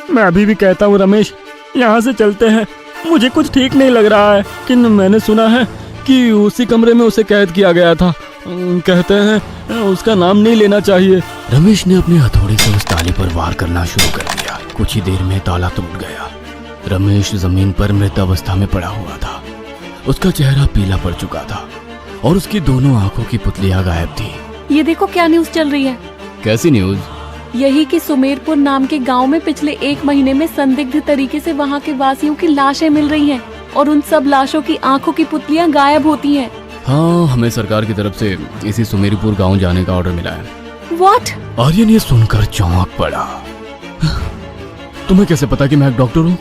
मैं अभी भी कहता हूँ रमेश, यहाँ से चलते हैं। मुझे कुछ ठीक नहीं लग रहा है, लेकिन मैंने सुना है कि उसी कमरे में उसे कैद किया गया था। कहते हैं उसका नाम नहीं लेना चाहिए। रमेश ने अपने हथौड़े से उस ताले पर वार करना शुरू कर दिया। कुछ ही देर में ताला टूट गया। रमेश जमीन पर मृत अवस्था में पड़ा हुआ था। उसका चेहरा पीला पड़ चुका था और उसकी दोनों आंखों की पुतलियां गायब थी। ये देखो क्या न्यूज चल रही है। कैसी न्यूज? यही कि सुमेरपुर नाम के गांव में पिछले 1 महीने में संदिग्ध तरीके से वहां के वासियों की लाशें मिल रही हैं और उन सब लाशों की आंखों की पुतलियां गायब होती हैं। हाँ, हमें सरकार की तरफ से इसी सुमेरपुर गांव जाने का ऑर्डर मिला है। व्हाट? आर्यन ये सुनकर चौंक पड़ा। तुम्हें कैसे पता कि मैं एक डॉक्टर हूँ?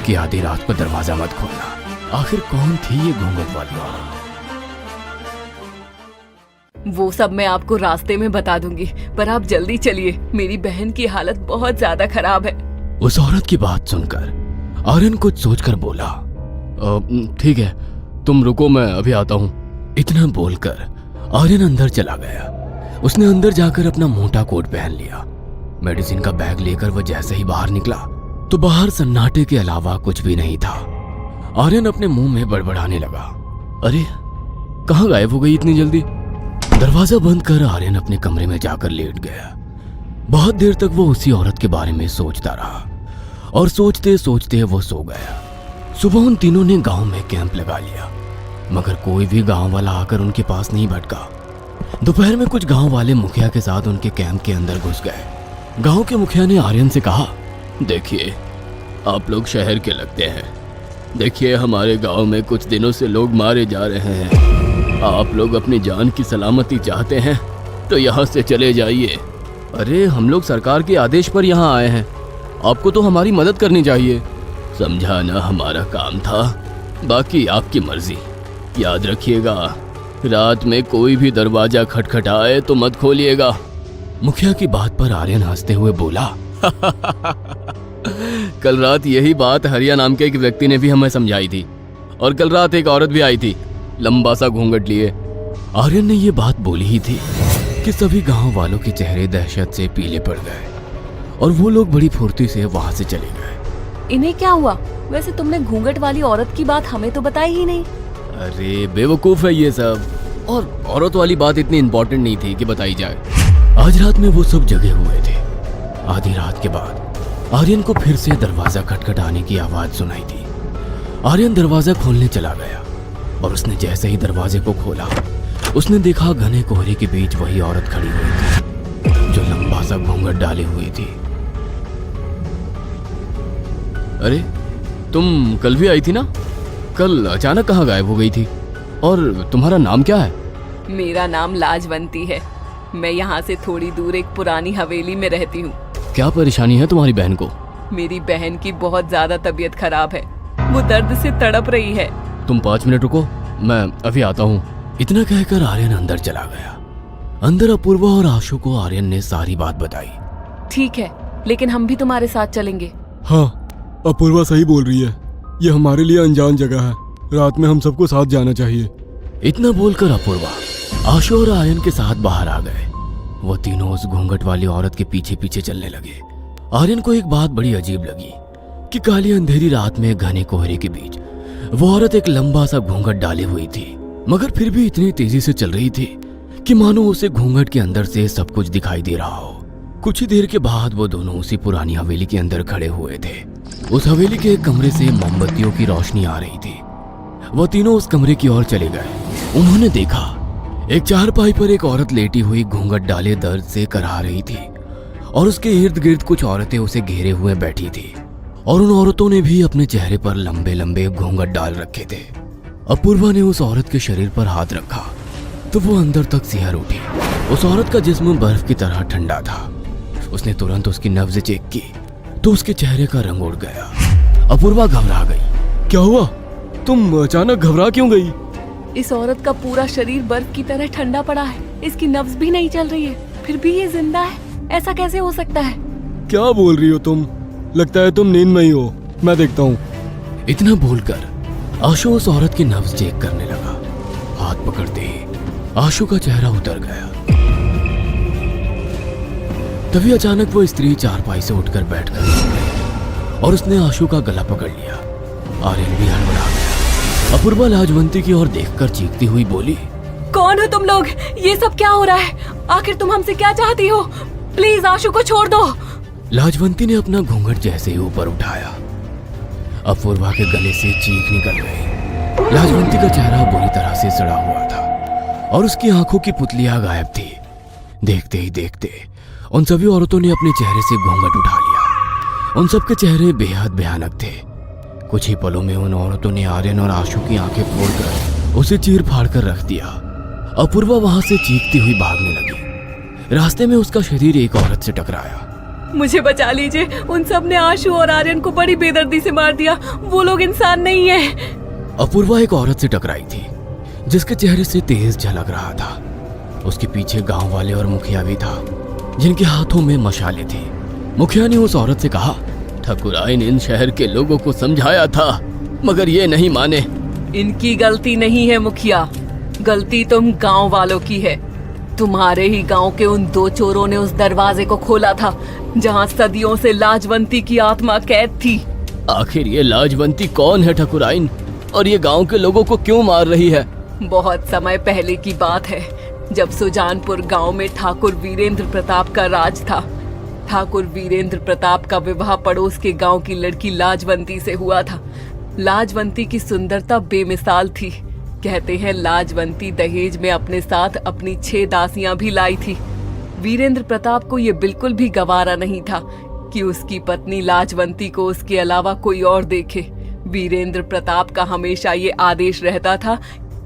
कि आधी रात को दरवाजा मत खोलना। आखिर कौन थी ये घूंघट वाली औरत? वो सब मैं आपको रास्ते में बता दूंगी, पर आप जल्दी चलिए, मेरी बहन की हालत बहुत ज्यादा खराब है। उस औरत की बात सुनकर आर्यन कुछ सोचकर बोला, ठीक है, तुम रुको, मैं अभी आता हूँ। इतना बोलकर आर्यन अंदर चला गया। उसने अंदर जाकर अपना मोटा कोट पहन लिया। मेडिसिन का बैग लेकर वह जैसे ही बाहर निकला तो बाहर सन्नाटे के अलावा कुछ भी नहीं था। आर्यन अपने मुंह में बड़बड़ाने लगा, अरे कहाँ गायब हो गई इतनी जल्दी? दरवाजा बंद कर आर्यन अपने कमरे में जाकर लेट गया। बहुत देर तक वो उसी औरत के बारे में सोचता रहा और सोचते सोचते वो सो गया। सुबह उन तीनों ने गांव में कैंप लगा लिया, मगर कोई भी गांव वाला आकर उनके पास नहीं भटका। दोपहर में कुछ गांव वाले मुखिया के साथ उनके कैंप के अंदर घुस गए। गांव के मुखिया ने आर्यन से कहा, देखिए, आप लोग शहर के लगते हैं। देखिए, हमारे गांव में कुछ दिनों से लोग मारे जा रहे हैं। आप लोग अपनी जान की सलामती चाहते हैं तो यहाँ से चले जाइए। अरे, हम लोग सरकार के आदेश पर यहाँ आए हैं, आपको तो हमारी मदद करनी चाहिए। समझाना हमारा काम था, बाकी आपकी मर्जी। याद रखिएगा, रात में कोई भी दरवाजा खटखटाए तो मत खोलिएगा। मुखिया की बात पर आर्यन हंसते हुए बोला, कल रात यही बात हरिया नाम के एक व्यक्ति ने भी हमें समझाई थी, और कल रात एक औरत भी आई थी, लंबा सा घूंघट लिए। आर्यन ने ये बात बोली ही थी कि सभी गांव वालों के चेहरे दहशत से पीले पड़ गए और वो लोग बड़ी फुर्ती से वहां से चले गए। इन्हें क्या हुआ? वैसे तुमने घूंघट वाली औरत की बात हमें तो बताई ही नहीं। अरे बेवकूफ है ये सब, और औरत वाली बात इतनी इम्पोर्टेंट नहीं थी कि बताई जाए। आज रात में वो सब जगे हुए थे। आधी रात के बाद आर्यन को फिर से दरवाजा खटखटाने की आवाज सुनाई दी। आर्यन दरवाजा खोलने चला गया और उसने जैसे ही दरवाजे को खोला, उसने देखा घने कोहरे के बीच वही औरत खड़ी हुई थी जो लंबा सा घूंघट डाले हुई थी। अरे, तुम कल भी आई थी ना? कल अचानक कहाँ गायब हो गई थी? और तुम्हारा नाम क्या है? मेरा नाम लाजवंती है। मैं यहाँ से थोड़ी दूर एक पुरानी हवेली में रहती हूँ। क्या परेशानी है तुम्हारी बहन को? मेरी बहन की बहुत ज्यादा तबीयत खराब है, वो दर्द से तड़प रही है। तुम 5 मिनट रुको, मैं अभी आता हूँ। इतना कहकर आर्यन अंदर चला गया। अंदर अपूर्वा और आशु को आर्यन ने सारी बात बताई। ठीक है, लेकिन हम भी तुम्हारे साथ चलेंगे। हाँ, अपूर्वा सही बोल रही है, ये हमारे लिए अनजान जगह है, रात में हम सबको साथ जाना चाहिए। इतना बोलकर अपूर्वा आशु और आर्यन के साथ बाहर आ गए। वो तीनों उस घूंघट वाली औरत के पीछे पीछे चलने लगे। आर्यन को एक बात बड़ी अजीब लगी कि काली अंधेरी रात में घने कोहरे के बीच वो औरत एक लंबा सा घूंघट डाली हुई थी, मगर फिर भी इतनी तेजी से चल रही थी कि मानो उसे घूंघट के अंदर से सब कुछ दिखाई दे रहा हो। कुछ ही देर के बाद वो दोनों उसी पुरानी हवेली के अंदर खड़े हुए थे। उस हवेली के एक कमरे से मोमबत्तियों की रोशनी आ रही थी। वो तीनों उस कमरे की ओर चले गए। उन्होंने देखा एक चारपाई पर एक औरत लेटी हुई घूंघट डाले दर्द से कराह रही थी और उसके इर्द गिर्द कुछ औरतें उसे घेरे हुए बैठी थी और उन औरतों ने भी अपने चेहरे पर लंबे लंबे घूंघट डाल रखे थे। अपूर्वा ने उस औरत के शरीर पर हाथ रखा तो वो अंदर तक सिहर उठी। उस औरत का जिस्म बर्फ की तरह ठंडा था। उसने तुरंत उसकी नब्ज चेक की तो उसके चेहरे का रंग उड़ गया। अपूर्वा घबरा गई। क्या हुआ? तुम अचानक घबरा क्यों गई? इस औरत का पूरा शरीर बर्फ की तरह ठंडा पड़ा है, इसकी नब्ज भी नहीं चल रही है, फिर भी ये जिंदा है। ऐसा कैसे हो सकता है? क्या बोल रही हो तुम? लगता है तुम नींद में ही हो, मैं देखता हूँ। इतना बोलकर आशु उस औरत की नब्ज चेक करने लगा। हाथ पकड़ते ही आशु का चेहरा उतर गया। तभी अचानक वो स्त्री चारपाई से उठकर बैठ गई और उसने आशु का गला पकड़ लिया। आर्यन भी हड़बड़ा गया। अपूर्वा लाजवंती की ओर देखकर चीखती हुई बोली, कौन हो तुम लोग? ये सब क्या हो रहा है? आखिर तुम हमसे क्या चाहती हो? प्लीज आशु को छोड़ दो। लाजवंती ने अपना घूंघट जैसे ही ऊपर उठाया, अपूर्वा के गले से चीख निकल गई। लाजवंती का चेहरा बुरी तरह से सड़ा हुआ था और उसकी आंखों की पुतलियां गायब थी। देखते ही देखते उन सभी औरतों ने अपने चेहरे से घूंघट उठा लिया। उन सबके चेहरे बेहद भयानक थे। कुछ ही पलों में उन औरतों ने आर्यन और आशु की आंखें फोड़कर उसे चीर फाड़ कर रख दिया। अपूर्वा वहां से चीखती हुई भागने लगी। रास्ते में उसका शरीर एक औरत से टकराया। मुझे बचा लीजिए, उन सब ने आशु और आर्यन को बड़ी बेदर्दी से मार दिया। वो लोग इंसान नहीं है। अपूर्वा एक औरत से टकराई थी जिसके चेहरे से तेज झलक रहा था। उसके पीछे गांव वाले और मुखिया भी था जिनके हाथों में मशाले थी। मुखिया ने उस औरत से कहा, ठाकुराइन इन शहर के लोगों को समझाया था मगर ये नहीं माने। इनकी गलती नहीं है मुखिया, गलती तुम गांव वालों की है। तुम्हारे ही गांव के उन 2 चोरों ने उस दरवाजे को खोला था जहां सदियों से लाजवंती की आत्मा कैद थी। आखिर ये लाजवंती कौन है ठाकुराइन, और ये गांव के लोगों को क्यों मार रही है? बहुत समय पहले की बात है, जब सुजानपुर गांव में ठाकुर वीरेंद्र प्रताप का राज था। ठाकुर वीरेंद्र प्रताप का विवाह पड़ोस के गांव की लड़की लाजवंती से हुआ था। लाजवंती की सुंदरता बेमिसाल थी। कहते हैं लाजवंती दहेज में अपने साथ अपनी 6 दासियां भी लाई थी। वीरेंद्र प्रताप को ये बिल्कुल भी गवारा नहीं था कि उसकी पत्नी लाजवंती को उसके अलावा कोई और देखे। वीरेंद्र प्रताप का हमेशा ये आदेश रहता था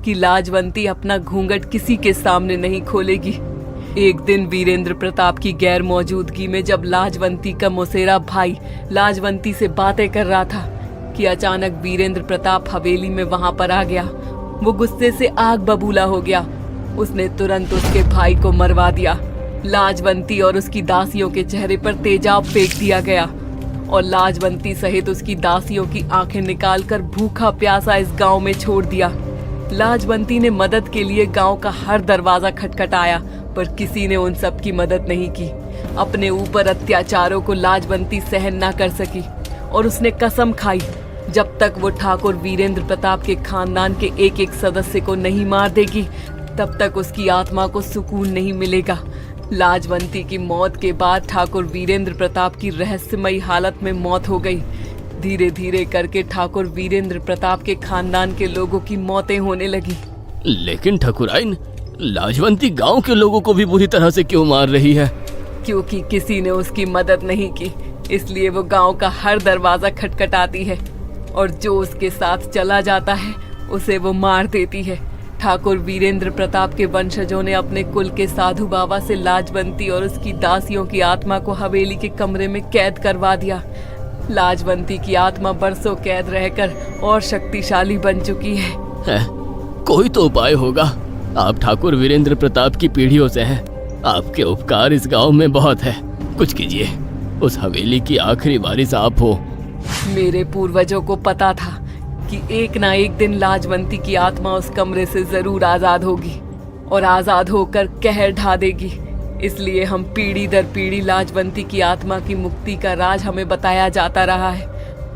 कि लाजवंती अपना घूंघट किसी के सामने नहीं खोलेगी। एक दिन वीरेंद्र प्रताप की गैर मौजूदगी में जब लाजवंती का मौसेरा भाई लाजवंती से बातें कर रहा था कि अचानक वीरेंद्र प्रताप हवेली में वहां पर आ गया। वो गुस्से से आग बबूला हो गया। उसने तुरंत उसके भाई को मरवा दिया। लाजवंती और उसकी दासियों के चेहरे पर तेजाब फेंक दिया गया और लाजवंती सहित उसकी दासियों की आंखें निकालकर भूखा प्यासा इस गांव में छोड़ दिया। लाजवंती ने मदद के लिए गांव का हर दरवाजा खटखटाया पर किसी ने उन सब की मदद नहीं की। अपने ऊपर अत्याचारों को लाजवंती सहन न कर सकी और उसने कसम खाई, जब तक वो ठाकुर वीरेंद्र प्रताप के खानदान के एक एक सदस्य को नहीं मार देगी तब तक उसकी आत्मा को सुकून नहीं मिलेगा। लाजवंती की मौत के बाद ठाकुर वीरेंद्र प्रताप की रहस्यमयी हालत में मौत हो गई। धीरे धीरे करके ठाकुर वीरेंद्र प्रताप के खानदान के लोगों की मौतें होने लगी। लेकिन ठाकुराइन, लाजवंती गांव के लोगों को भी बुरी तरह से क्यों मार रही है? क्योंकि किसी ने उसकी मदद नहीं की, इसलिए वो गांव का हर दरवाजा खटखटाती है और जो उसके साथ चला जाता है उसे वो मार देती है। ठाकुर वीरेंद्र प्रताप के वंशजों ने अपने कुल के साधु बाबा से लाजवंती और उसकी दासियों की आत्मा को हवेली के कमरे में कैद करवा दिया। लाजवंती की आत्मा बरसों कैद रहकर और शक्तिशाली बन चुकी है। कोई तो उपाय होगा। आप ठाकुर वीरेंद्र प्रताप की पीढ़ियों से हैं। आपके उपकार इस गांव में बहुत है। कुछ कीजिए, उस हवेली की आखिरी वारिस आप हो। मेरे पूर्वजों को पता था कि एक ना एक दिन लाजवंती की आत्मा उस कमरे से जरूर आजाद होगी और आजाद होकर कहर ढा देगी। इसलिए हम पीढ़ी दर पीढ़ी लाजवंती की आत्मा की मुक्ति का राज हमें बताया जाता रहा है।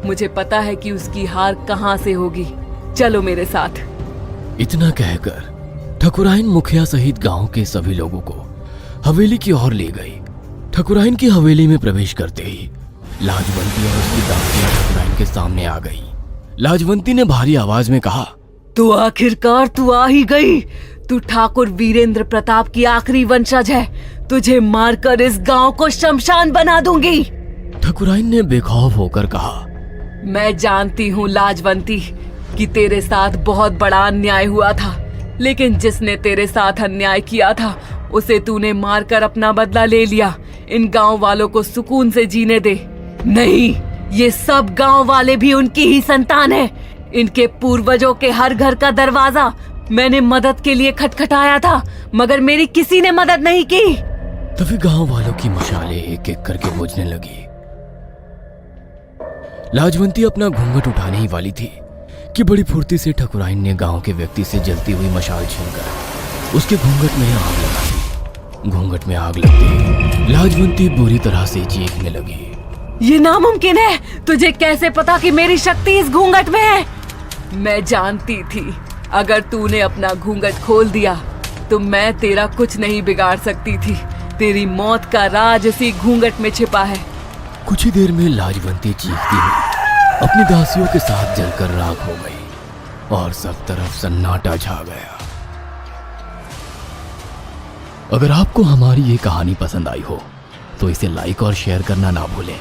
मुझे पता है कि उसकी हार कहाँ से होगी। चलो मेरे साथ। इतना कहकर ठाकुराइन मुखिया सहित गांव के सभी लोगों को हवेली की ओर ले गई। ठाकुराइन की हवेली में प्रवेश करते ही लाजवंती और उसकी दासियां ठाकुराइन के सामने आ गई। लाजवंती ने भारी आवाज में कहा, तो आखिरकार तू आ ही गई। तू ठाकुर वीरेंद्र प्रताप की आखिरी वंशज है। तुझे मारकर इस गांव को शमशान बना दूंगी। ठाकुराइन ने बेखौफ होकर कहा, मैं जानती हूँ लाजवंती कि तेरे साथ बहुत बड़ा अन्याय हुआ था, लेकिन जिसने तेरे साथ अन्याय किया था उसे तूने मारकर अपना बदला ले लिया। इन गांव वालों को सुकून से जीने दे। नहीं, ये सब गांव वाले भी उनकी ही संतान है। इनके पूर्वजों के हर घर का दरवाजा मैंने मदद के लिए खटखटाया था मगर मेरी किसी ने मदद नहीं की। तभी गांव वालों की मशालें एक एक करके बुझने लगी। लाजवंती अपना घूंघट उठाने ही वाली थी कि बड़ी फुर्ती से ठाकुराइन ने गांव के व्यक्ति से जलती हुई मशाल छीनकर उसके घूंघट में आग लगा दी। घूंघट में आग लगते ही लाजवंती बुरी तरह से चीखने लगी। ये नामुमकिन है। तुझे कैसे पता कि मेरी शक्ति इस घूंघट में है? मैं जानती थी अगर तूने अपना घूंघट खोल दिया तो मैं तेरा कुछ नहीं बिगाड़ सकती थी। तेरी मौत का राज इसी घूंघट में छिपा है। कुछ ही देर में लाजवंती चीखती हुई अपनी दासियों के साथ जलकर राख हो गई और सब तरफ सन्नाटा छा गया। अगर आपको हमारी ये कहानी पसंद आई हो तो इसे लाइक और शेयर करना ना भूलें।